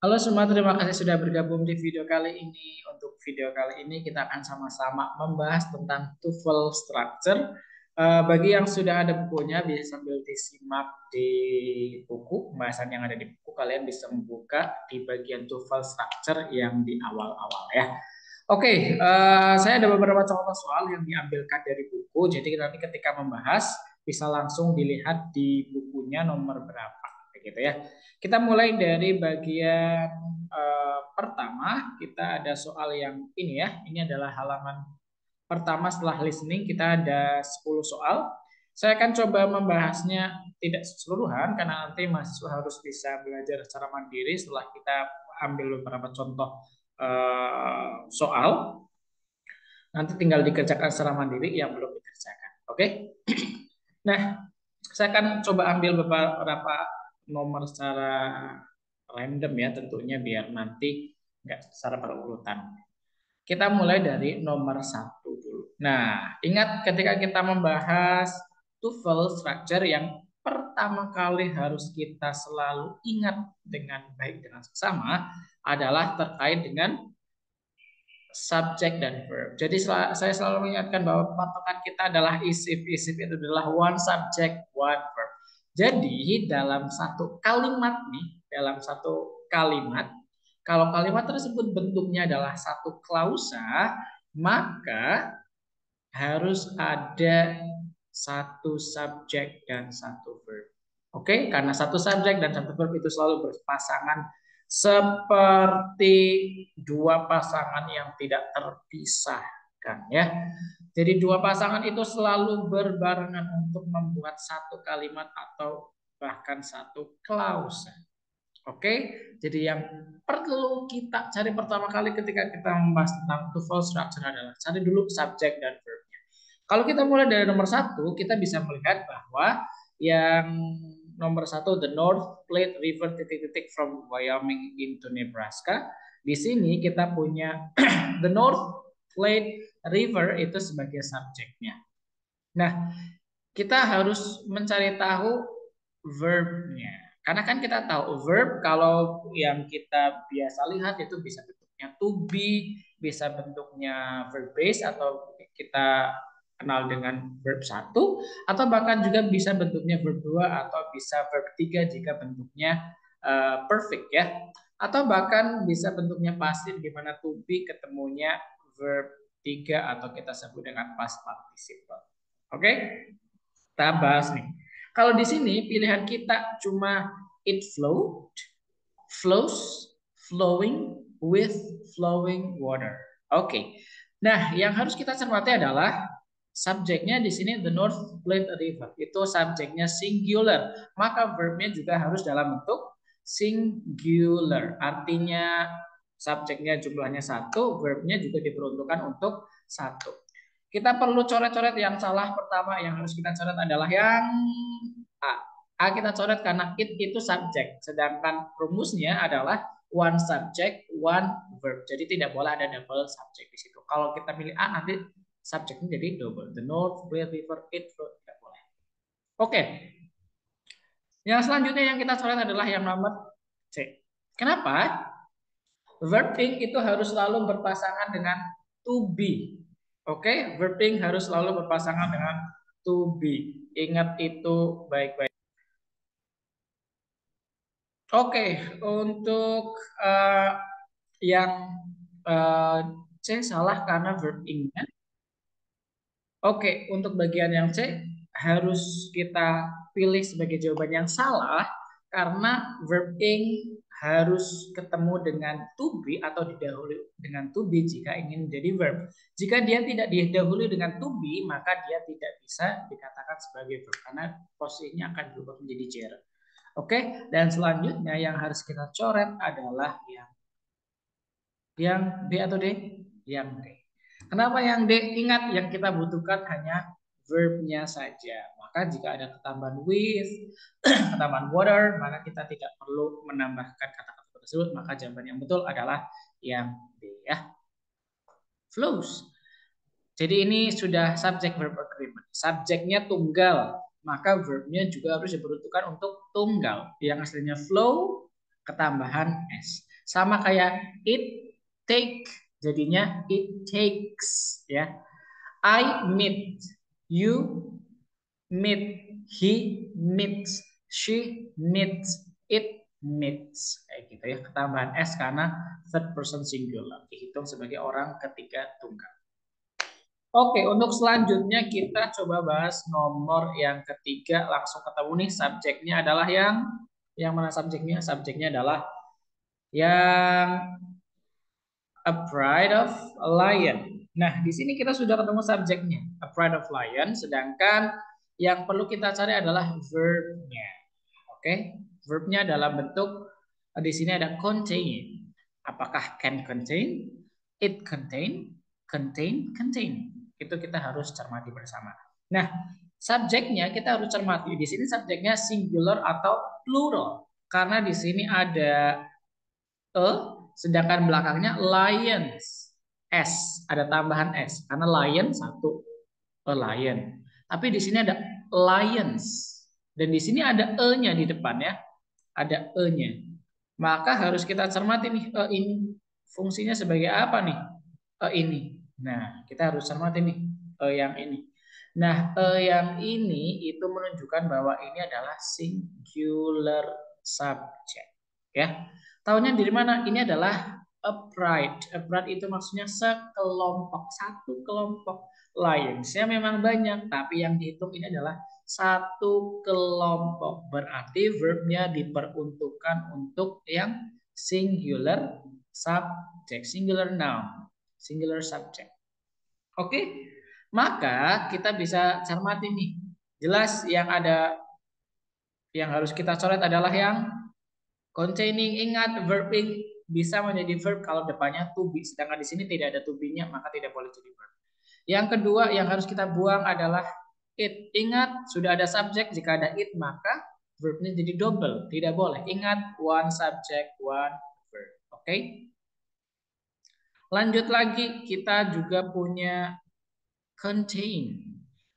Halo semua, terima kasih sudah bergabung di video kali ini. Untuk video kali ini kita akan sama-sama membahas tentang TOEFL structure. Bagi yang sudah ada bukunya bisa sambil disimak di buku, pembahasan yang ada di buku, kalian bisa membuka di bagian TOEFL structure yang di awal-awal ya. Oke, saya ada beberapa contoh soal yang diambilkan dari buku. Jadi nanti ketika membahas bisa langsung dilihat di bukunya nomor berapa, begitu ya. Kita mulai dari bagian pertama. Kita ada soal yang ini ya. Ini adalah halaman pertama setelah listening. Kita ada 10 soal. Saya akan coba membahasnya tidak keseluruhan karena nanti mahasiswa harus bisa belajar secara mandiri setelah kita ambil beberapa contoh soal. Nanti tinggal dikerjakan secara mandiri yang belum dikerjakan. Oke. Nah, saya akan coba ambil beberapa nomor secara random ya tentunya biar nanti nggak secara berurutan. Kita mulai dari nomor satu dulu. Nah, ingat ketika kita membahas TOEFL structure yang pertama kali harus kita selalu ingat dengan baik dengan seksama adalah terkait dengan subjek dan verb. Jadi saya selalu mengingatkan bahwa patokan kita adalah isif. Isif itu adalah one subject, one verb. Jadi dalam satu kalimat nih, dalam satu kalimat, kalau kalimat tersebut bentuknya adalah satu klausa, maka harus ada satu subjek dan satu verb. Oke, karena satu subjek dan satu verb itu selalu berpasangan seperti dua pasangan yang tidak terpisahkan ya. Jadi dua pasangan itu selalu berbarengan untuk membuat satu kalimat atau bahkan satu klausa. Oke, jadi yang perlu kita cari pertama kali ketika kita membahas tentang TOEFL structure adalah cari dulu subjek dan verb. Kalau kita mulai dari nomor satu, kita bisa melihat bahwa yang nomor satu, the North Platte River titik-titik from Wyoming into Nebraska. Di sini kita punya the North Platte River itu sebagai subjeknya. Nah, kita harus mencari tahu verbnya. Karena kan kita tahu verb kalau yang kita biasa lihat itu bisa bentuknya to be, bisa bentuknya verb base atau kita kenal dengan verb satu atau bahkan juga bisa bentuknya verb 2 atau bisa verb 3 jika bentuknya perfect ya. Atau bahkan bisa bentuknya pasif di mana to be ketemunya verb 3 atau kita sebut dengan past participle. Oke? Kita bahas nih. Kalau di sini pilihan kita cuma it flowed, flows, flowing, with flowing water. Oke. Nah, yang harus kita cermati adalah subjeknya di sini the North Platte River. Itu subjeknya singular. Maka verbnya juga harus dalam bentuk singular. Artinya subjeknya jumlahnya satu, verbnya juga diperuntukkan untuk satu. Kita perlu coret-coret yang salah. Pertama yang harus kita coret adalah yang A. A kita coret karena it itu subjek, sedangkan rumusnya adalah one subject, one verb. Jadi tidak boleh ada double subject di situ. Kalau kita pilih A nanti subjeknya jadi double. The North, Platte River, it flow tidak boleh. Oke. Yang selanjutnya yang kita coret adalah yang nomor C. Kenapa? Verbing itu harus selalu berpasangan dengan to be. Oke, verbing harus selalu berpasangan dengan to be. Ingat itu baik-baik. Oke, untuk yang uh, C salah karena verbingnya. Oke, untuk bagian yang C harus kita pilih sebagai jawaban yang salah karena verb ing harus ketemu dengan to be atau didahului dengan to be jika ingin menjadi verb. Jika dia tidak didahului dengan to be, maka dia tidak bisa dikatakan sebagai verb karena posisinya akan berubah menjadi gerund. Oke, dan selanjutnya yang harus kita coret adalah yang D atau D? Yang D. Kenapa yang D? Ingat yang kita butuhkan hanya verbnya saja. Maka jika ada ketambahan with, ketambahan water, maka kita tidak perlu menambahkan kata-kata tersebut. Maka jawaban yang betul adalah yang D ya. Flows. Jadi ini sudah subject verb agreement. Subjeknya tunggal, maka verbnya juga harus diperuntukkan untuk tunggal. Yang aslinya flow ketambahan s. Sama kayak it take, jadinya it takes ya. I meet, you meet, he meets, she meets, it meets, kayak gitu ya. Ketambahan s karena third person singular, dihitung sebagai orang ketiga tunggal. Oke, untuk selanjutnya kita coba bahas nomor yang ketiga. Langsung ketemu nih, subjeknya adalah yang mana subjeknya? Subjeknya adalah yang A Pride of a Lion. Nah, di sini kita sudah ketemu subjeknya, A Pride of Lion, sedangkan yang perlu kita cari adalah verbnya. Oke, verbnya dalam bentuk di sini ada contain. Apakah can contain, it contain, contain? Itu kita harus cermati bersama. Nah, subjeknya kita harus cermati. Di sini subjeknya singular atau plural. Karena di sini ada a, sedangkan belakangnya lions. S, ada tambahan S. Karena lion satu, a lion. Tapi di sini ada lions. Dan di sini ada e-nya di depan ya. Ada e-nya. Maka harus kita cermati nih, e ini fungsinya sebagai apa nih? E ini. Nah, kita harus cermati nih, e yang ini. Nah, e yang ini itu menunjukkan bahwa ini adalah singular subject. Ya. Tahunya dari mana? Ini adalah a pride. A pride itu maksudnya sekelompok, satu kelompok. Lions-nya memang banyak, tapi yang dihitung ini adalah satu kelompok. Berarti verbnya diperuntukkan untuk yang singular subject, singular noun, singular subject. Oke, maka kita bisa cermati nih. Jelas yang ada, yang harus kita coret adalah yang containing. Ingat, verbing bisa menjadi verb kalau depannya to be, sedangkan di sini tidak ada to be-nya, maka tidak boleh jadi verb. Yang kedua yang harus kita buang adalah it. Ingat, sudah ada subjek, jika ada it maka verbnya jadi double, tidak boleh. Ingat, one subject, one verb. Oke? Lanjut lagi, kita juga punya contain.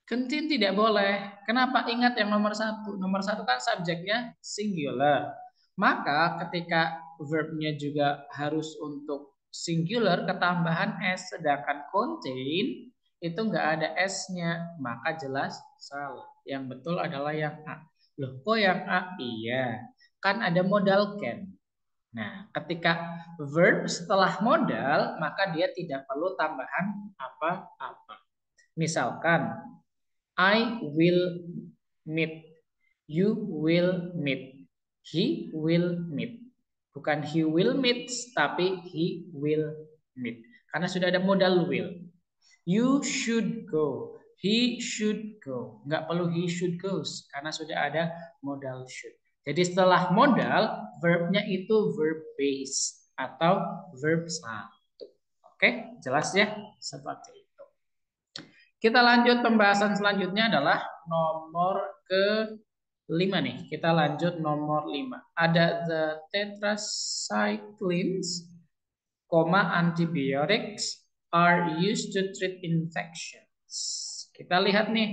Contain tidak boleh. Kenapa? Ingat yang nomor satu. Nomor satu kan subjeknya singular. Maka ketika verbnya juga harus untuk singular, ketambahan s, sedangkan contain itu nggak ada s-nya, maka jelas salah. Yang betul adalah yang A. Loh, kok yang A? Iya, kan ada modal can. Nah, ketika verb setelah modal, maka dia tidak perlu tambahan apa-apa. Misalkan, I will meet, you will meet, he will meet. Bukan he will meet, tapi he will meet. Karena sudah ada modal will. You should go, he should go. Nggak perlu he should goes, karena sudah ada modal should. Jadi setelah modal, verbnya itu verb based atau verb satu. Oke, jelas ya? Seperti itu. Kita lanjut, pembahasan selanjutnya adalah nomor ke-5 nih. Kita lanjut nomor 5. Ada the tetracyclines, antibiotics are used to treat infections. Kita lihat nih,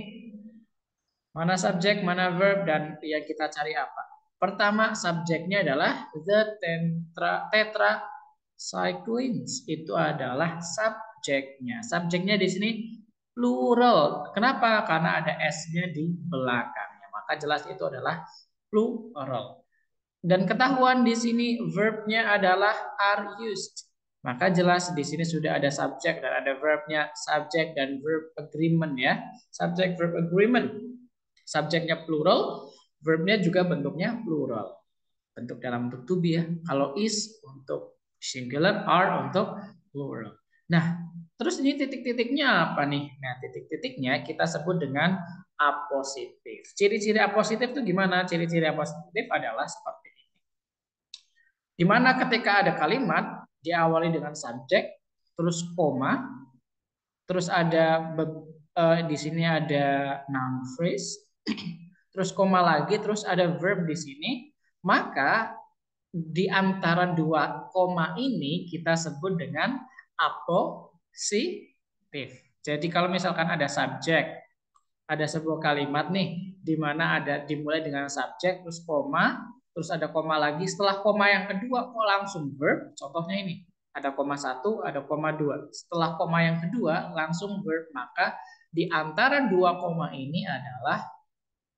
mana subjek, mana verb, dan yang kita cari apa. Pertama, subjeknya adalah the tetracyclines. Itu adalah subjeknya. Subjeknya di sini plural. Kenapa? Karena ada s-nya di belakangnya. Maka jelas itu adalah plural. Dan ketahuan di sini verbnya adalah are used. Maka jelas di sini sudah ada subjek dan ada verbnya, subject dan verb agreement ya. Subject verb agreement. Subjeknya plural, verbnya juga bentuknya plural. Bentuk dalam bentuk to be ya. Kalau is untuk singular, are untuk plural. Nah, terus ini titik-titiknya apa nih? Nah, titik-titiknya kita sebut dengan apositif. Ciri-ciri apositif itu gimana? Ciri-ciri apositif adalah seperti ini. Dimana ketika ada kalimat diawali dengan subjek, terus koma, terus ada di sini ada noun phrase, terus koma lagi, terus ada verb di sini, maka di antara dua koma ini kita sebut dengan apositif. Jadi kalau misalkan ada subjek, ada sebuah kalimat nih di mana ada dimulai dengan subjek terus koma, terus ada koma lagi. Setelah koma yang kedua kok langsung verb. Contohnya ini, ada koma 1, ada koma 2. Setelah koma yang kedua langsung verb, maka di antara dua koma ini adalah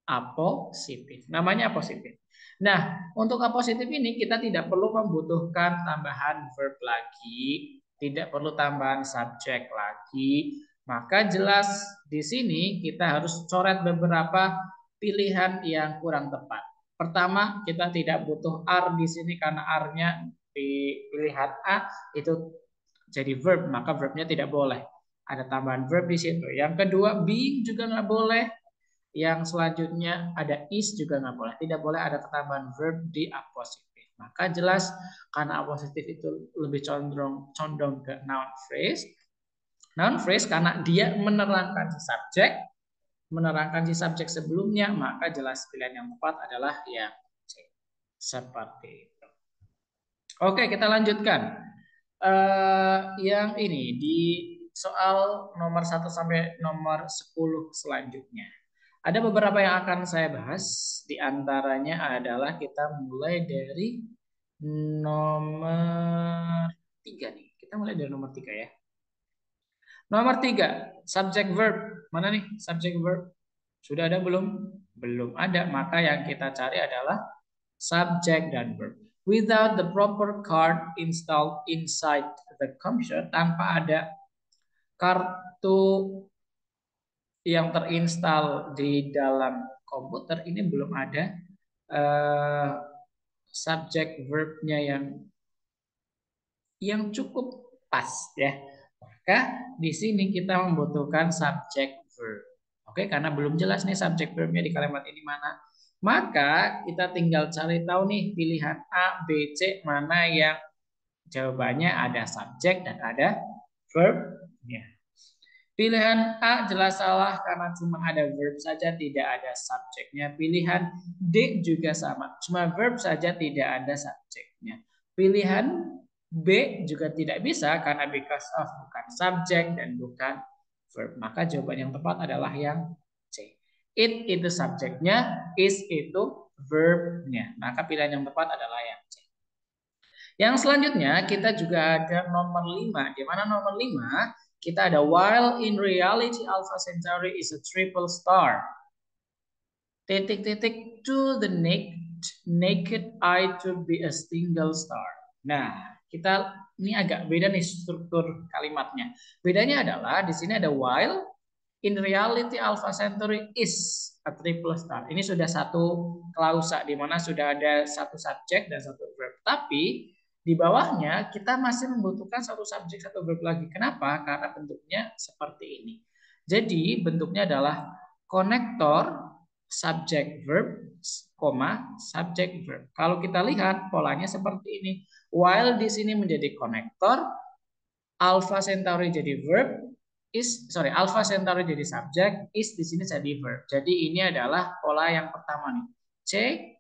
apositif. Namanya apositif. Nah, untuk apositif ini kita tidak perlu membutuhkan tambahan verb lagi, tidak perlu tambahan subjek lagi. Maka jelas di sini kita harus coret beberapa pilihan yang kurang tepat. Pertama, kita tidak butuh are di sini karena are-nya di pilihan A itu jadi verb, maka verbnya tidak boleh. Ada tambahan verb di situ. Yang kedua, being juga nggak boleh. Yang selanjutnya ada is juga nggak boleh. Tidak boleh ada ketambahan verb di apositif. Maka jelas karena apositif itu lebih condong ke noun phrase. Noun phrase karena dia menerangkan si subjek sebelumnya, maka jelas pilihan yang tepat adalah yang C. Seperti itu. Oke, kita lanjutkan. Yang ini di soal nomor 1 sampai nomor 10 selanjutnya. Ada beberapa yang akan saya bahas. Di antaranya adalah kita mulai dari nomor 3 nih. Kita mulai dari nomor 3 ya. Nomor 3, subject verb. Mana nih subject verb? Sudah ada belum? Belum ada. Maka yang kita cari adalah subject dan verb. Without the proper card installed inside the computer, tanpa ada kartu yang terinstal di dalam komputer, ini belum ada subject verbnya yang cukup pas ya. Maka di sini kita membutuhkan subject verb. Oke, karena belum jelas nih subject verbnya di kalimat ini mana. Maka kita tinggal cari tahu nih pilihan A, B, C mana yang jawabannya ada subjek dan ada verbnya. Pilihan A jelas salah karena cuma ada verb saja, tidak ada subjeknya. Pilihan D juga sama, cuma verb saja, tidak ada subjeknya. Pilihan B juga tidak bisa karena because of bukan subjek dan bukan verb. Maka jawaban yang tepat adalah yang C. It itu subjeknya, is itu verbnya. Maka pilihan yang tepat adalah yang C. Yang selanjutnya kita juga ada nomor 5. Di mana nomor 5 kita ada while in reality Alpha Centauri is a triple star. Titik-titik to the naked eye to be a single star. Nah, kita ini agak beda nih struktur kalimatnya. Bedanya adalah di sini ada while in reality Alpha Centauri is a triple star. Ini sudah satu klausa di mana sudah ada satu subjek dan satu verb. Tapi di bawahnya kita masih membutuhkan satu subjek satu verb lagi. Kenapa? Karena bentuknya seperti ini. Jadi bentuknya adalah konektor subject verb, subject verb. Kalau kita lihat polanya seperti ini. While di sini menjadi konektor, Alpha Centauri jadi verb, Alpha Centauri jadi subjek, is di sini jadi verb. Jadi ini adalah pola yang pertama nih. C,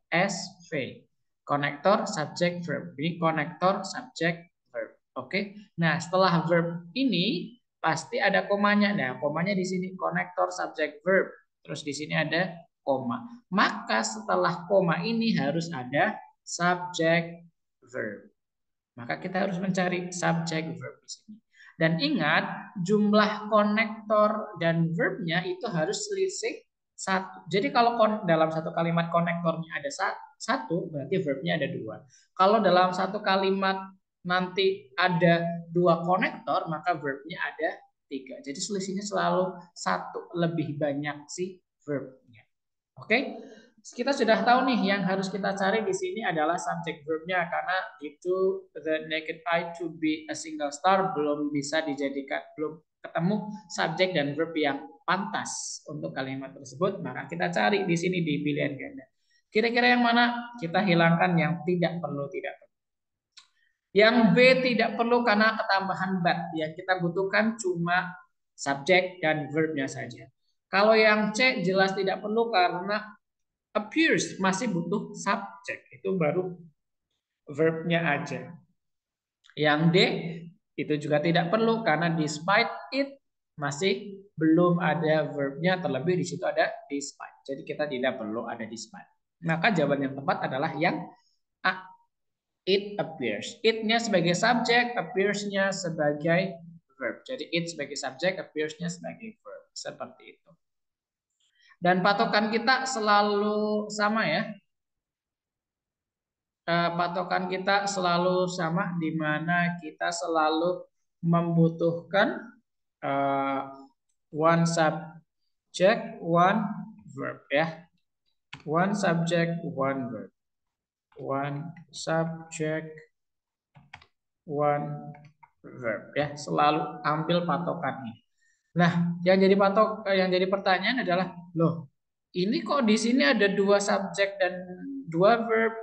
S, V. Konektor, subjek, verb. Ini konektor, subjek, verb. Oke. Nah, setelah verb ini pasti ada komanya. Nah, komanya di sini konektor, subjek, verb. Terus di sini ada koma. Maka setelah koma ini harus ada subjek, verb. Maka kita harus mencari subjek, verb di sini. Dan ingat, jumlah konektor dan verbnya itu harus selisih satu. Jadi kalau dalam satu kalimat konektornya ada satu, berarti verbnya ada dua. Kalau dalam satu kalimat nanti ada dua konektor, maka verbnya ada tiga. Jadi selisihnya selalu satu, lebih banyak si verbnya. Oke, kita sudah tahu nih yang harus kita cari di sini adalah subject verbnya karena itu the naked eye to be a single star belum bisa dijadikan, belum ketemu subjek dan verb yang pantas untuk kalimat tersebut, maka kita cari di sini di pilihan ganda. Kira-kira yang mana? Kita hilangkan yang tidak perlu. Yang B tidak perlu karena ketambahan but. Yang kita butuhkan cuma subjek dan verbnya saja. Kalau yang C jelas tidak perlu karena appears masih butuh subjek. Itu baru verbnya aja. Yang D itu juga tidak perlu karena despite it masih belum ada verbnya, terlebih di situ ada despite. Jadi kita tidak perlu ada despite. Maka jawaban yang tepat adalah yang A. It appears. It-nya sebagai subjek, appears-nya sebagai verb. Jadi it sebagai subjek, appears-nya sebagai verb. Seperti itu. Dan patokan kita selalu sama ya. Patokan kita selalu sama, di mana kita selalu membutuhkan one subject, one verb ya. One subject, one verb. One subject, one verb ya. Selalu ambil patokannya. Nah, yang jadi pertanyaan adalah, loh, ini kok di sini ada dua subjek dan dua verb?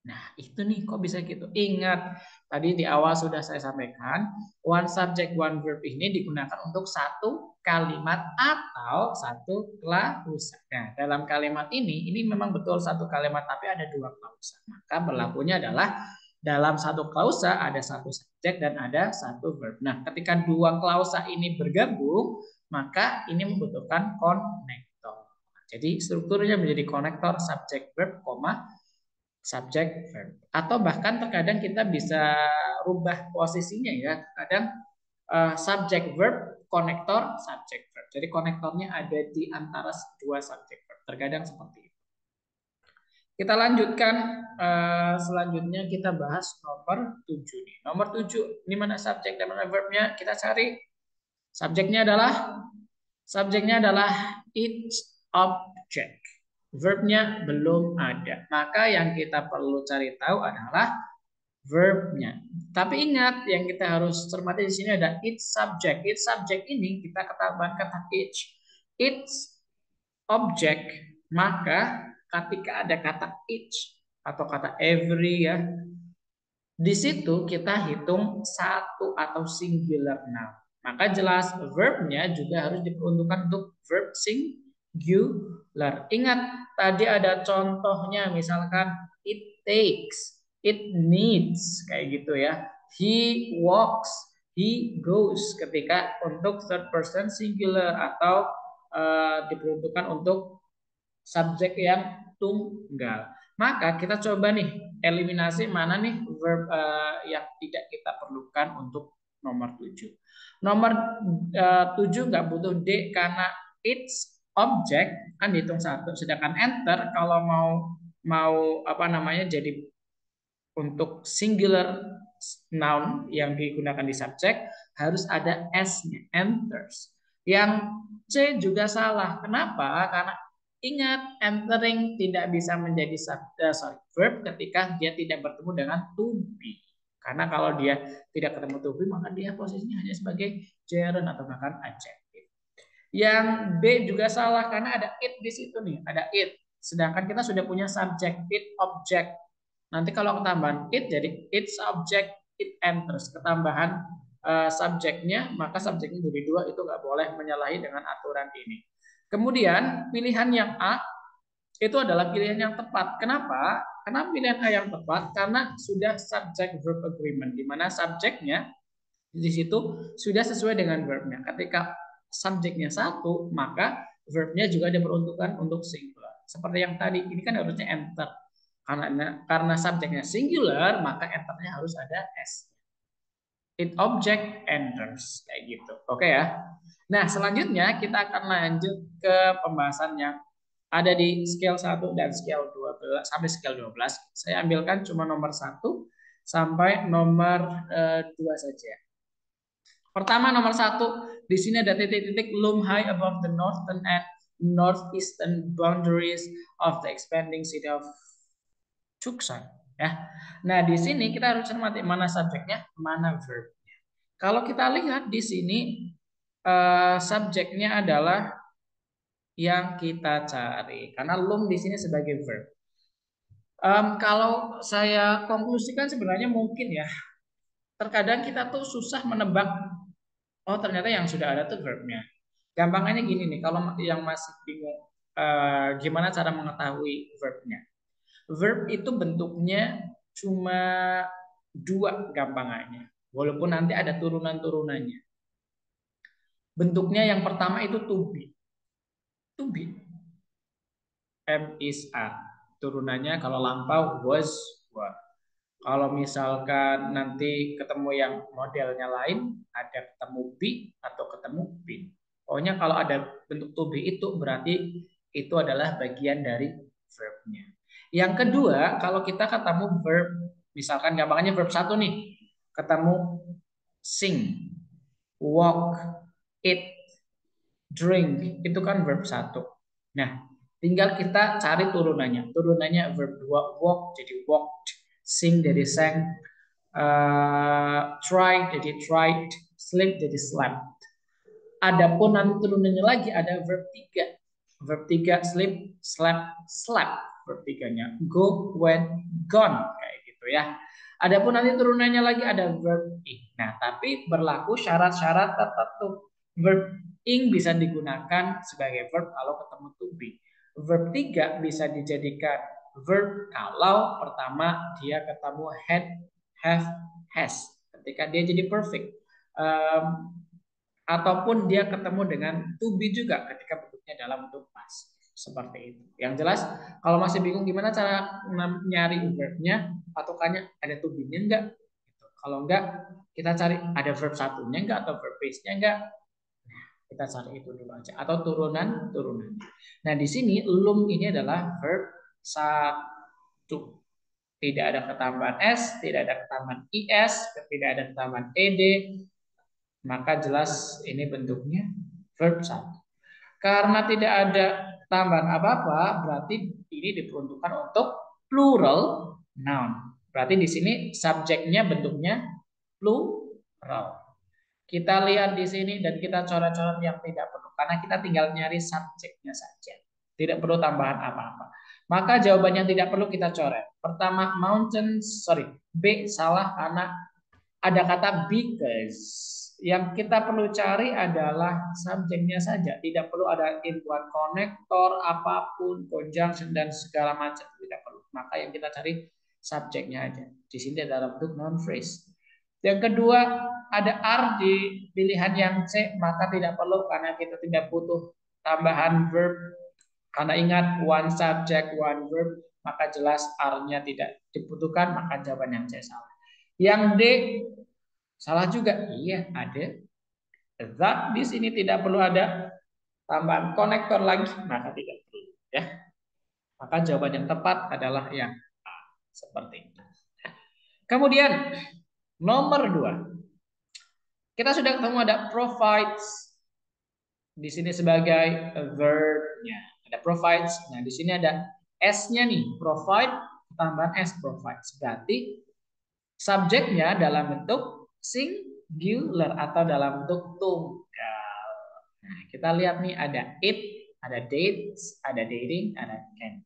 Nah, itu nih kok bisa gitu. Ingat, tadi di awal sudah saya sampaikan, one subject, one verb ini digunakan untuk satu kalimat atau satu klausa. Nah, dalam kalimat ini memang betul satu kalimat, tapi ada dua klausa. Maka berlakunya adalah dalam satu klausa ada satu subjek dan ada satu verb. Nah, ketika dua klausa ini bergabung, maka ini membutuhkan konektor. Jadi strukturnya menjadi konektor subjek verb, subjek verb. Atau bahkan terkadang kita bisa rubah posisinya ya. Kadang subjek verb, konektor subjek verb. Jadi konektornya ada di antara dua subjek verb. Terkadang seperti itu. Kita lanjutkan, selanjutnya kita bahas nomor 7 nih. Nomor 7, ini mana subjek dan mana verbnya? Kita cari. Subjeknya adalah its object. Verbnya belum ada. Maka yang kita perlu cari tahu adalah verbnya. Tapi ingat, yang kita harus cermati di sini ada its subject. Its subject ini kita ketahuan kata each. Its object. Maka ketika ada kata each atau kata every ya, di situ kita hitung satu atau singular noun. Maka jelas verbnya juga harus diperuntukkan untuk verb singular. Ingat tadi ada contohnya, misalkan it takes, it needs, kayak gitu ya. He walks, he goes ketika untuk third person singular atau diperuntukkan untuk subjek yang tunggal. Maka kita coba nih eliminasi mana nih verb yang tidak kita perlukan untuk nomor 7. Nomor 7 nggak butuh D karena its object kan dihitung satu. Sedangkan enter kalau mau apa namanya jadi untuk singular noun yang digunakan di subjek harus ada s-nya, enters. Yang C juga salah. Kenapa? Karena ingat, entering tidak bisa menjadi verb ketika dia tidak bertemu dengan to be. Karena kalau dia tidak ketemu to be, maka dia posisinya hanya sebagai gerund atau bahkan adjective. Yang B juga salah karena ada it di situ nih, ada it. Sedangkan kita sudah punya subject, it object. Nanti kalau ketambahan it jadi its subject, it enters. Ketambahan subjeknya, maka subjeknya jadi dua, itu nggak boleh menyalahi dengan aturan ini. Kemudian pilihan yang A itu adalah pilihan yang tepat. Kenapa? Karena pilihan A yang tepat karena sudah subject verb agreement, di mana subjeknya di situ sudah sesuai dengan verbnya. Ketika subjeknya satu, maka verbnya juga diperuntukkan untuk singular. Seperti yang tadi, ini kan harusnya enter. Karena subjeknya singular, maka enternya harus ada s. It object enters, kayak gitu. Oke ya. Nah, selanjutnya kita akan lanjut ke pembahasan yang ada di scale 1 dan scale 12 sampai scale 12. Saya ambilkan cuma nomor 1 sampai nomor 2 saja. Pertama, nomor 1, di sini ada titik-titik loom high above the northern and northeastern boundaries of the expanding city of Tucson. Ya. Nah, di sini kita harus cermati mana subjeknya, mana verbnya. Kalau kita lihat di sini subjeknya adalah yang kita cari, karena loom di sini sebagai verb. Kalau saya konklusikan sebenarnya mungkin ya, terkadang kita tuh susah menebak. Oh, ternyata yang sudah ada tuh verbnya. Gampangannya gini nih, kalau yang masih bingung gimana cara mengetahui verbnya. Verb itu bentuknya cuma dua gampangannya, walaupun nanti ada turunan-turunannya. Bentuknya yang pertama itu to be. To be. am, is, are. Turunannya kalau lampau was, were. Kalau misalkan nanti ketemu yang modelnya lain, ada ketemu be atau ketemu been. Pokoknya kalau ada bentuk to be itu berarti itu adalah bagian dari verbnya. Yang kedua, kalau kita ketemu verb, misalkan gampangnya verb satu nih, ketemu sing, walk, eat, drink, itu kan verb satu. Nah, tinggal kita cari turunannya. Turunannya verb 2, walk jadi walked, sing jadi sang, try jadi tried, sleep jadi slept. Adapun nanti turunannya lagi ada verb 3. Verb 3 sleep, slept, slept. Verb 3-nya go, went, gone kayak gitu ya. Adapun nanti turunannya lagi ada verb ing. Nah, tapi berlaku syarat-syarat tertentu. Verb ing bisa digunakan sebagai verb kalau ketemu to be. Verb 3 bisa dijadikan verb kalau pertama dia ketemu had, have, has. Ketika dia jadi perfect. Ataupun dia ketemu dengan to be juga ketika bentuknya dalam bentuk past. Seperti itu. Yang jelas, kalau masih bingung gimana cara nyari verbnya, patokannya ada to be-nya enggak? Gitu. Kalau enggak, kita cari ada verb satunya enggak atau verb base-nya enggak? Nah, kita cari itu dulu aja. Atau turunan. Nah, di sini lum ini adalah verb satu. Tidak ada ketambahan s, tidak ada ketambahan is, tidak ada ketambahan ed, maka jelas ini bentuknya verb 1. Karena tidak ada tambahan apa-apa, berarti ini diperuntukkan untuk plural noun. Berarti di sini subjeknya bentuknya plural. Kita lihat di sini dan kita coret-coret yang tidak perlu. Karena kita tinggal nyari subjeknya saja. Tidak perlu tambahan apa-apa. Maka jawaban yang tidak perlu kita coret. Pertama, mountains, sorry, B salah karena ada kata because. Yang kita perlu cari adalah subjeknya saja. Tidak perlu ada in one connector, apapun, conjunction, dan segala macam. Tidak perlu. Maka yang kita cari subjeknya aja. Di sini dalam bentuk noun phrase. Yang kedua, ada are di pilihan yang C, maka tidak perlu karena kita tidak butuh tambahan verb. Karena ingat, one subject, one verb, maka jelas are-nya tidak dibutuhkan, maka jawaban yang C salah. Yang D salah juga. Iya, ada. That di sini tidak perlu ada tambahan konektor lagi, maka tidak perlu. Ya, maka jawaban yang tepat adalah yang A. Seperti itu. Kemudian nomor 2. Kita sudah ketemu ada provides di sini sebagai verb-nya. Ada provides. Nah, di sini ada S-nya nih, provide tambahan S provides. Berarti subjeknya dalam bentuk singular atau dalam bentuk tunggal. Nah, kita lihat nih ada it, ada dates, ada dating, ada can.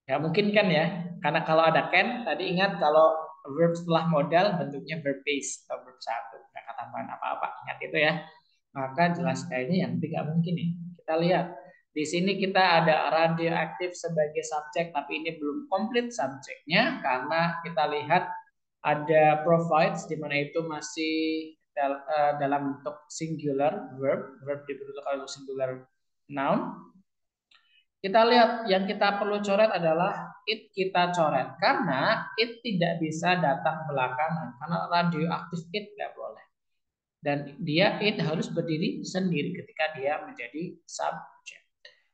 Gak mungkin kan ya? Karena kalau ada can, tadi ingat kalau verb setelah modal bentuknya verb base atau verb satu, nggak tambahan apa-apa. Ingat itu ya. Maka jelas kayaknya yang tidak mungkin nih. Kita lihat. Di sini kita ada radioaktif sebagai subjek, tapi ini belum komplit subjeknya karena kita lihat ada provides di mana itu masih dalam bentuk singular verb dibentuk oleh singular noun. Kita lihat yang kita perlu coret adalah it, kita coret karena it tidak bisa datang belakangan karena radioaktif it tidak boleh. Dan dia it harus berdiri sendiri ketika dia menjadi subjek.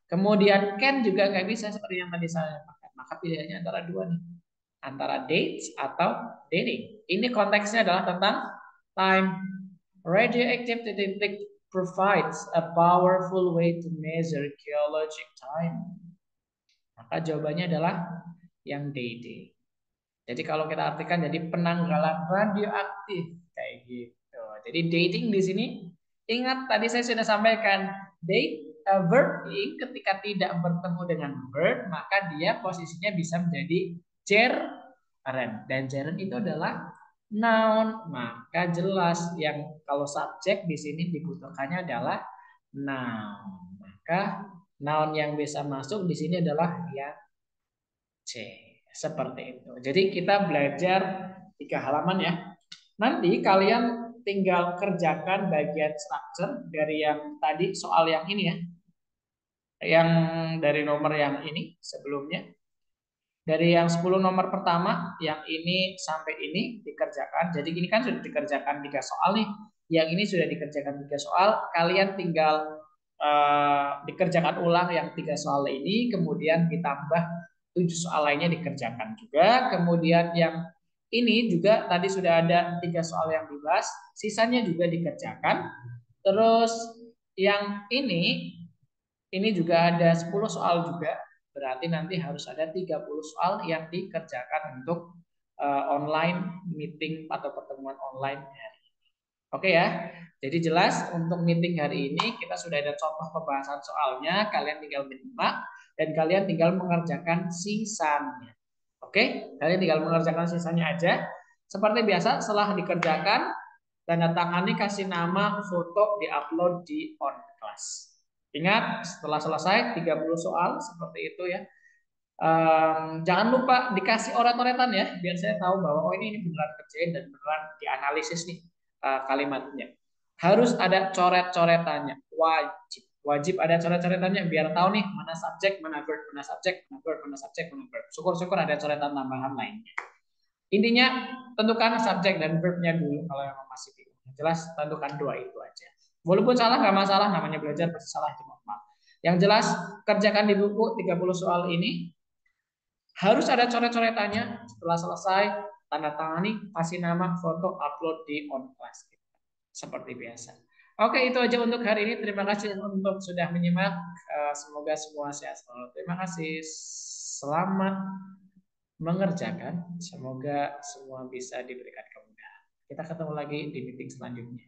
Kemudian can juga nggak bisa seperti yang tadi saya pakai. Maka pilihannya antara dua nih, antara dates atau dating. Ini konteksnya adalah tentang time. Radioactivity provides a powerful way to measure geologic time. Maka jawabannya adalah yang DD. Jadi kalau kita artikan jadi penanggalan radioaktif kayak gitu. Jadi dating di sini ingat tadi saya sudah sampaikan date verb ing ketika tidak bertemu dengan verb maka dia posisinya bisa menjadi gerund dan gerund itu adalah noun. Maka jelas yang kalau subjek di sini dibutuhkannya adalah noun. Maka noun yang bisa masuk di sini adalah yang C. Seperti itu. Jadi kita belajar 3 halaman ya. Nanti kalian tinggal kerjakan bagian structure dari yang tadi soal yang ini ya. Yang dari nomor yang ini sebelumnya. Dari yang 10 nomor pertama, yang ini sampai ini dikerjakan. Jadi ini kan sudah dikerjakan 3 soal nih. Yang ini sudah dikerjakan 3 soal. Kalian tinggal dikerjakan ulang yang 3 soal ini. Kemudian ditambah 7 soal lainnya dikerjakan juga. Kemudian yang ini juga tadi sudah ada 3 soal yang dibahas. Sisanya juga dikerjakan. Terus yang ini juga ada 10 soal juga. Berarti nanti harus ada 30 soal yang dikerjakan untuk online meeting atau pertemuan online hari ini. Oke ya. Jadi jelas untuk meeting hari ini kita sudah ada contoh pembahasan soalnya, kalian tinggal menyimak dan kalian tinggal mengerjakan sisanya. Oke, kalian tinggal mengerjakan sisanya aja. Seperti biasa setelah dikerjakan, tanda tangani, kasih nama, foto, diupload di on class. Ingat, setelah selesai 30 soal seperti itu ya. Jangan lupa dikasih oret-oretan ya, biar saya tahu bahwa oh ini beneran kerjain dan beneran dianalisis nih kalimatnya. Harus ada coret-coretannya, wajib. Wajib ada coret-coretannya biar tahu nih mana subjek, mana verb, mana subjek, mana verb, mana subjek, mana verb. Syukur-syukur ada coretan tambahan lainnya. Intinya tentukan subjek dan verbnya dulu kalau memang masih bingung. Jelas tentukan dua itu aja. Walaupun salah nggak masalah, namanya belajar pasti salah itu normal. Yang jelas kerjakan di buku 30 soal ini harus ada coret-coretannya. Setelah selesai tanda tangani, kasih nama, foto, upload di on class. Seperti biasa. Oke, itu aja untuk hari ini. Terima kasih untuk sudah menyimak. Semoga semua sehat selalu. Terima kasih. Selamat mengerjakan. Semoga semua bisa diberikan kemudahan. Kita ketemu lagi di meeting selanjutnya.